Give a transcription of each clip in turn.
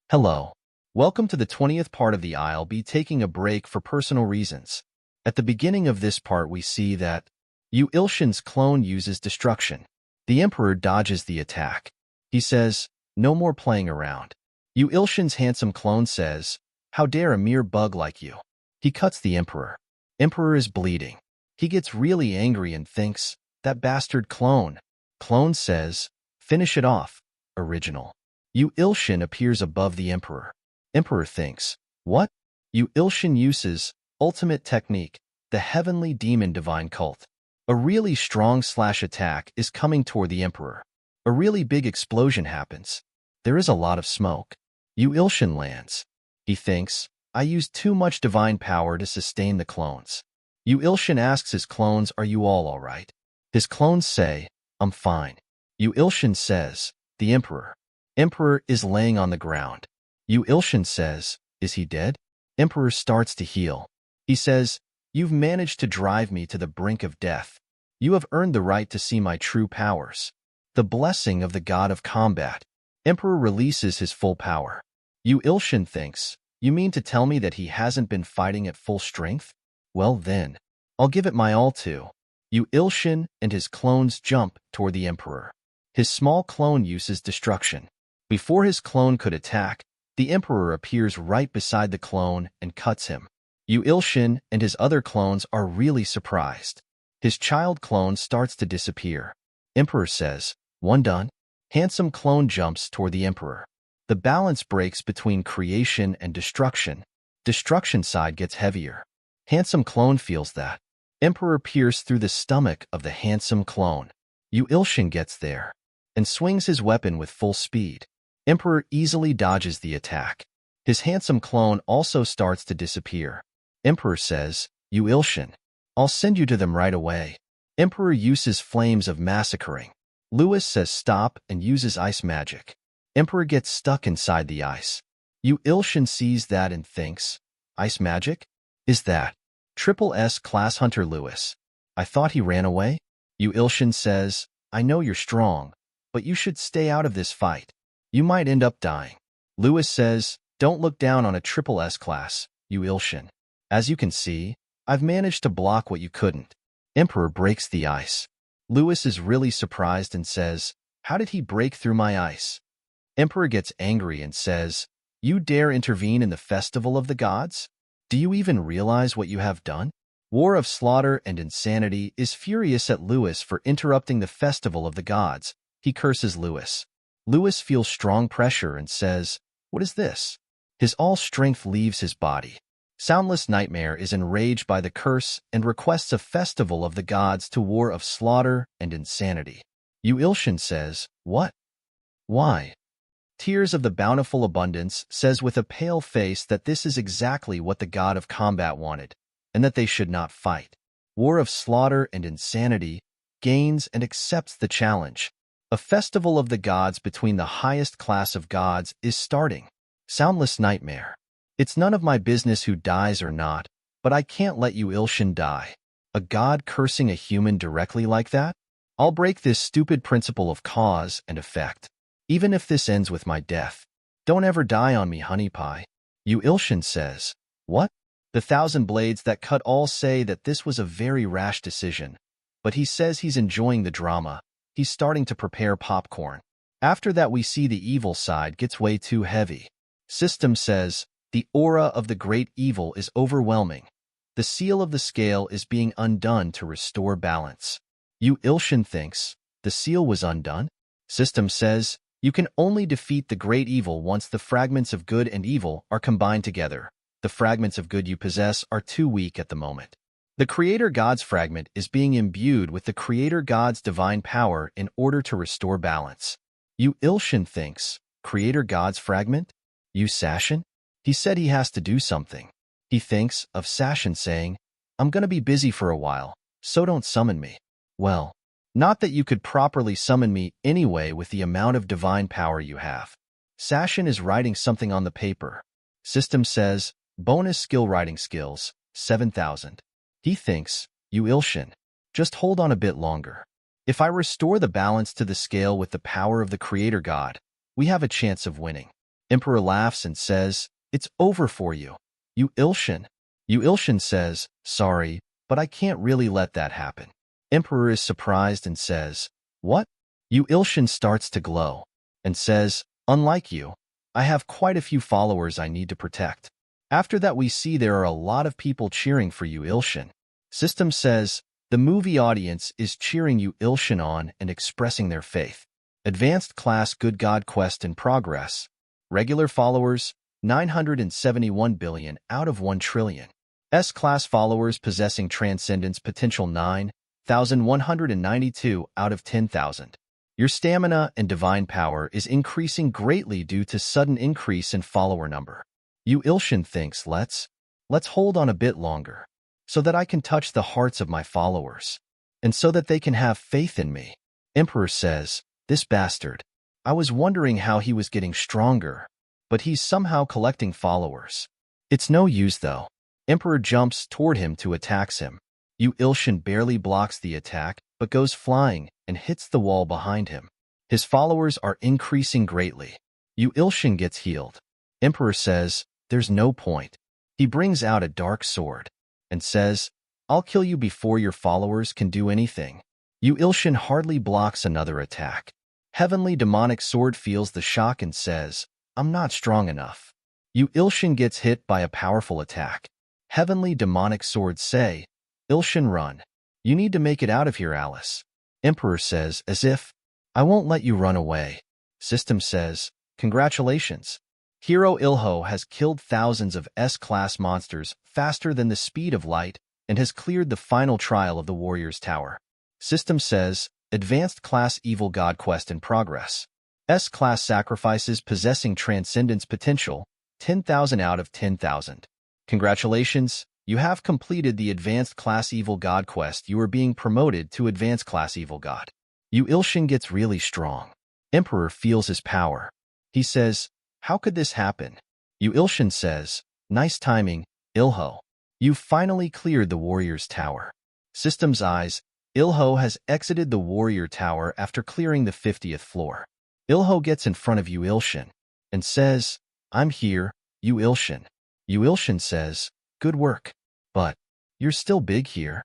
Hello. Welcome to the 20th part of the I'll be taking a break for personal reasons. At the beginning of this part we see that Yu Ilshin's clone uses destruction. The Emperor dodges the attack. He says, "No more playing around." Yu Ilshin's handsome clone says, "How dare a mere bug like you?" He cuts the Emperor. Emperor is bleeding. He gets really angry and thinks, "That bastard clone." Clone says, "Finish it off, original." Yu Ilshin appears above the Emperor. Emperor thinks, "What?" Yu Ilshin uses ultimate technique, the heavenly demon divine cult. A really strong slash attack is coming toward the Emperor. A really big explosion happens. There is a lot of smoke. Yu Ilshin lands. He thinks, "I used too much divine power to sustain the clones." Yu Ilshin asks his clones, "Are you all right?" His clones say, "I'm fine." Yu Ilshin says, "The Emperor." Emperor is laying on the ground. Yu Ilshin says, "Is he dead?" Emperor starts to heal. He says, "You've managed to drive me to the brink of death. You have earned the right to see my true powers. The blessing of the god of combat." Emperor releases his full power. Yu Ilshin thinks, "You mean to tell me that he hasn't been fighting at full strength? Well then, I'll give it my all too." Yu Ilshin and his clones jump toward the Emperor. His small clone uses destruction. Before his clone could attack, the Emperor appears right beside the clone and cuts him. Yu Ilshin and his other clones are really surprised. His child clone starts to disappear. Emperor says, "One done?" Handsome clone jumps toward the Emperor. The balance breaks between creation and destruction. Destruction side gets heavier. Handsome clone feels that. Emperor peers through the stomach of the handsome clone. Yu Ilshin gets there and swings his weapon with full speed. Emperor easily dodges the attack. His handsome clone also starts to disappear. Emperor says, "Yu Ilshin, I'll send you to them right away." Emperor uses flames of massacring. Lewis says stop and uses ice magic. Emperor gets stuck inside the ice. Yu Ilshin sees that and thinks, "Ice magic? Is that Triple S class hunter Lewis? I thought he ran away?" Yu Ilshin says, "I know you're strong, but you should stay out of this fight. You might end up dying." Lewis says, "Don't look down on a Triple S class, Yu Ilshin. As you can see, I've managed to block what you couldn't." Emperor breaks the ice. Lewis is really surprised and says, "How did he break through my ice?" Emperor gets angry and says, "You dare intervene in the festival of the gods? Do you even realize what you have done?" War of Slaughter and Insanity is furious at Lewis for interrupting the festival of the gods. He curses Lewis. Lewis feels strong pressure and says, "What is this?" His all-strength leaves his body. Soundless Nightmare is enraged by the curse and requests a festival of the gods to War of Slaughter and Insanity. Yu Ilshin says, "What? Why?" Tears of the Bountiful Abundance says with a pale face that this is exactly what the god of combat wanted, and that they should not fight. War of Slaughter and Insanity gains and accepts the challenge. A festival of the gods between the highest class of gods is starting. Soundless Nightmare. "It's none of my business who dies or not, but I can't let Yu Ilshin die. A god cursing a human directly like that? I'll break this stupid principle of cause and effect, even if this ends with my death. Don't ever die on me, honey pie." Yu Ilshin says, "What?" The Thousand Blades that cut all say that this was a very rash decision, but he says he's enjoying the drama. He's starting to prepare popcorn. After that we see the evil side gets way too heavy. System says, "The aura of the great evil is overwhelming. The seal of the scale is being undone to restore balance." Yu Ilshin thinks, "The seal was undone?" System says, "You can only defeat the great evil once the fragments of good and evil are combined together. The fragments of good you possess are too weak at the moment. The Creator God's fragment is being imbued with the Creator God's divine power in order to restore balance." Yu Ilshin thinks, "Creator God's fragment? Yu Sashin?" He said he has to do something. He thinks of Sashin saying, "I'm gonna be busy for a while, so don't summon me." Well, not that you could properly summon me anyway with the amount of divine power you have. Sashin is writing something on the paper. System says, bonus skill writing skills, 7,000. He thinks, Yu Ilshin, just hold on a bit longer. If I restore the balance to the scale with the power of the Creator God, we have a chance of winning. Emperor laughs and says, "It's over for you. You Ilshin." You Ilshin says, "Sorry, but I can't really let that happen." Emperor is surprised and says, "What?" You Ilshin starts to glow and says, "Unlike you, I have quite a few followers I need to protect." After that, we see there are a lot of people cheering for you Ilshin. System says, the movie audience is cheering you Ilshin on and expressing their faith. Advanced Class Good God Quest in progress. Regular followers, 971 billion out of 1 trillion. S-Class followers possessing Transcendence potential 9,192 out of 10,000. Your stamina and divine power is increasing greatly due to sudden increase in follower number. You Ilshin thinks, let's hold on a bit longer, so that I can touch the hearts of my followers, and so that they can have faith in me. Emperor says, "This bastard. I was wondering how he was getting stronger, but he's somehow collecting followers. It's no use though." Emperor jumps toward him to attack him. You Ilshin barely blocks the attack, but goes flying and hits the wall behind him. His followers are increasing greatly. You Ilshin gets healed. Emperor says, "There's no point." He brings out a dark sword and says, "I'll kill you before your followers can do anything." You Ilshin hardly blocks another attack. Heavenly Demonic Sword feels the shock and says, "I'm not strong enough." You Ilshin gets hit by a powerful attack. Heavenly Demonic Sword say, "Ilshin, run. You need to make it out of here, Alice." Emperor says, as if, "I won't let you run away." System says, "Congratulations. Hero Ilho has killed thousands of S-Class monsters faster than the speed of light and has cleared the final trial of the Warrior's Tower." System says, Advanced Class Evil God Quest in progress. S-Class sacrifices possessing Transcendence potential, 10,000 out of 10,000. Congratulations, you have completed the Advanced Class Evil God Quest. You are being promoted to Advanced Class Evil God. You Ilshin gets really strong. Emperor feels his power. He says, "How could this happen?" You Ilshin says, "Nice timing, Ilho. You've finally cleared the Warrior's Tower." System's eyes, Ilho has exited the Warrior Tower after clearing the 50th floor. Ilho gets in front of You Ilshin and says, "I'm here, You Ilshin." You Ilshin says, "Good work. But you're still big here."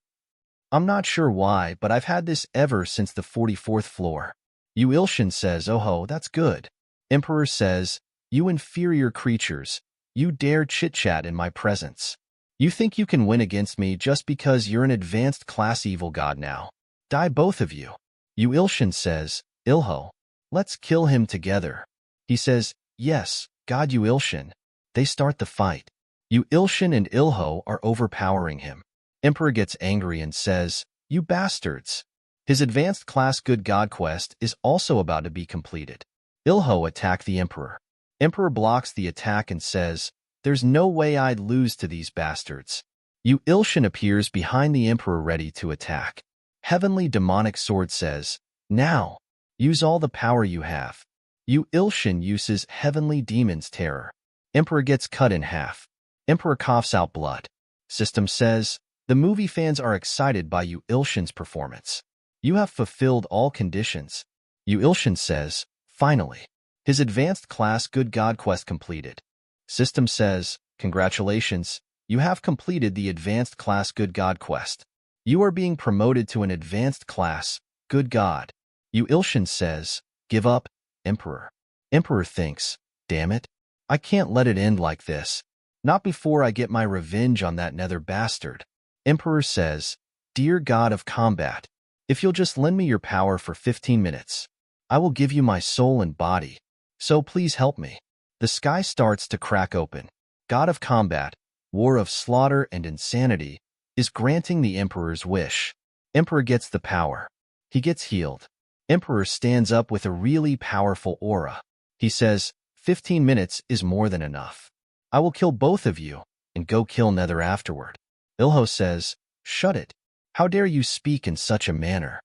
"I'm not sure why, but I've had this ever since the 44th floor." You Ilshin says, "Oh, that's good." Emperor says, "You inferior creatures, you dare chit-chat in my presence. You think you can win against me just because you're an advanced class evil god now. Die both of you." You Ilshin says, "Ilho, let's kill him together." He says, "Yes, God You Ilshin." They start the fight. You Ilshin and Ilho are overpowering him. Emperor gets angry and says, "You bastards." His advanced class Good God Quest is also about to be completed. Ilho attack the Emperor. Emperor blocks the attack and says, "There's no way I'd lose to these bastards." You Ilshin appears behind the Emperor ready to attack. Heavenly Demonic Sword says, "Now, use all the power you have." You Ilshin uses Heavenly Demon's Terror. Emperor gets cut in half. Emperor coughs out blood. System says, the movie fans are excited by You Ilshin's performance. You have fulfilled all conditions. You Ilshin says, finally. His advanced class Good God Quest completed. System says, congratulations, you have completed the advanced class Good God Quest. You are being promoted to an advanced class, Good God. You Ilshin says, give up, Emperor. Emperor thinks, damn it, I can't let it end like this. Not before I get my revenge on that nether bastard. Emperor says, dear God of combat, if you'll just lend me your power for 15 minutes, I will give you my soul and body. So please help me. The sky starts to crack open. God of combat, war of slaughter and insanity, is granting the Emperor's wish. Emperor gets the power. He gets healed. Emperor stands up with a really powerful aura. He says, 15 minutes is more than enough. I will kill both of you and go kill Nether afterward. Ilho says, shut it. How dare you speak in such a manner?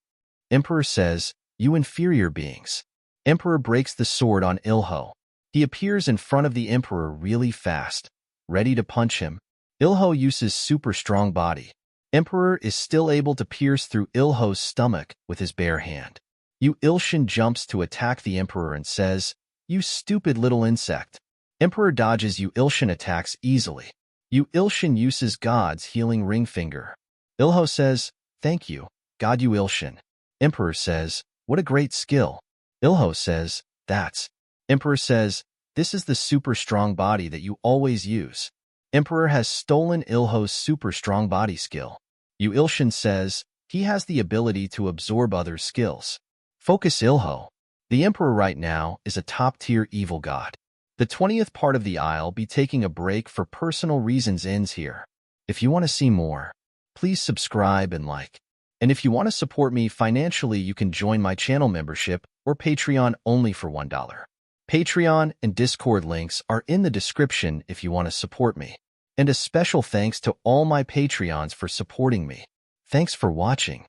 Emperor says, you inferior beings. Emperor breaks the sword on Ilho. He appears in front of the Emperor really fast, ready to punch him. Ilho uses super strong body. Emperor is still able to pierce through Ilho's stomach with his bare hand. You Ilshin jumps to attack the Emperor and says, you stupid little insect. Emperor dodges Yu Ilshin attacks easily. Yu Ilshin uses God's healing ring finger. Ilho says, "Thank you, God Yu Ilshin." Emperor says, "What a great skill." Ilho says, "That's." Emperor says, "This is the super strong body that you always use." Emperor has stolen Ilho's super strong body skill. Yu Ilshin says, he has the ability to absorb others' skills. Focus Ilho. The Emperor right now is a top-tier evil god. The 20th part of the Isle be taking a break for personal reasons ends here. If you want to see more, please subscribe and like. And if you want to support me financially, you can join my channel membership or Patreon only for $1. Patreon and Discord links are in the description if you want to support me. And a special thanks to all my Patreons for supporting me. Thanks for watching.